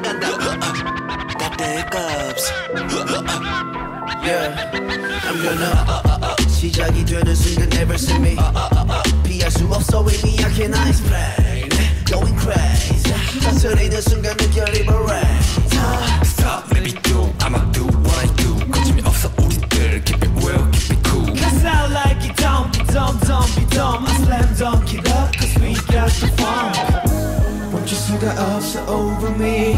Got the hiccups. Yeah, I'm gonna 시작이 되는 순간 never see me. 피할 수 없어 이미 I cannot explain. Going crazy. 터트리는 순간 느껴리 berate. Stop, maybe do, I'ma do what I do. 거침이 없어 우리들, keep it real, keep it cool. Cause I like it, don't be dumb, don't be dumb. I slam dunk it up, cause we got the funk. 멈출 수가 없어 over me.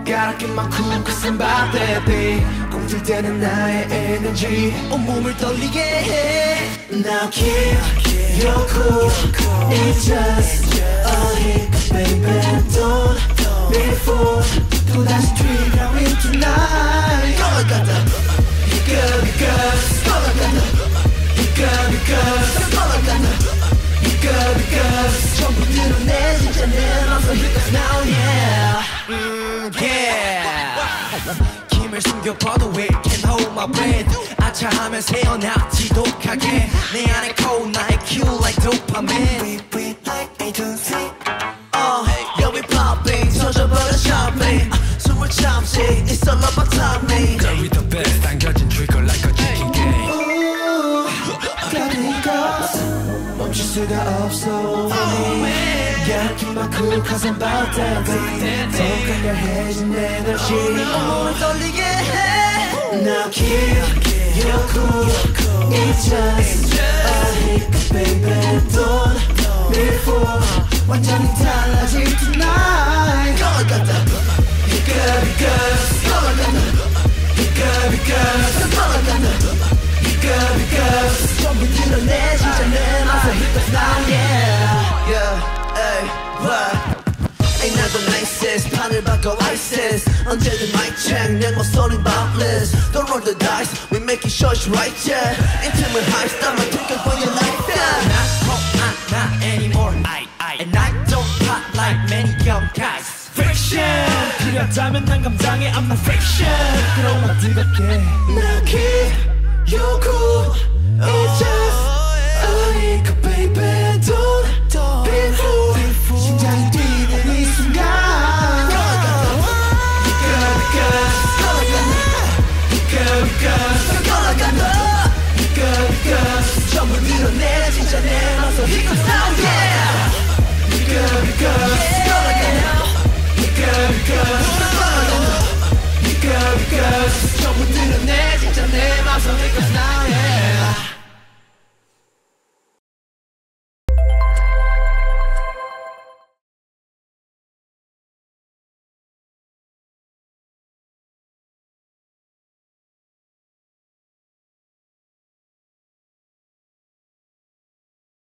Gotta keep my cool, cause I'm about that big. 꿈틀대는 나의 energy 온몸을 떨리게 해. Now keep your cool. It's just a hiccup, baby. Don't be fooled. 또다시 trigger in tonight. Hiccup, hiccups. Hiccup, hiccups. 전부 드러내 진짜 내 맘속 hiccups now, yeah. Yeah. 힘을 숨겨봐도 it can't hold my breath. 아차하면 새어나 지독하게 내 안에 cold 나의 cue like dopamine. We like A to Z. Yeah, we popping 터져버려 shopping. 숨을 참지 it's all about timing. Girl, we the best 당겨진 trigger like a chicken game. Got the hiccups. 멈출 수가 없어. Gotta keep my cool cause I'm about that big. 더 강렬해진 에너지 온몸을 떨리게 해. Now keep your cool. It's just a hiccup, baby. Don't be fooled. 완전히 달라질 tonight. Hiccup, hiccups. Hiccup, hiccups. Hiccup, hiccups. 전부 드러내 진짜 내 맘속 hiccups now, yeah. Yeah. Ain't not the nicest 판을 바꿔 ISIS 언제든 mic check 내 목소리 boundless Don't roll the dice we make it sure it's right yeah 인틈을 high start my ticket for your life yeah Not anymore And I don't pop like many young guys Friction 필요하다면 난 감당해 I'm not friction 그럼 뜨겁게 Now keep you cool It's just a hiccup baby Don't be fooled 심장이 뛰는 이 순간 Hiccup 전부 드러내 진짜 내 맘속 hiccups now yeah Hiccup 전부 드러내 진짜 내 맘속 hiccups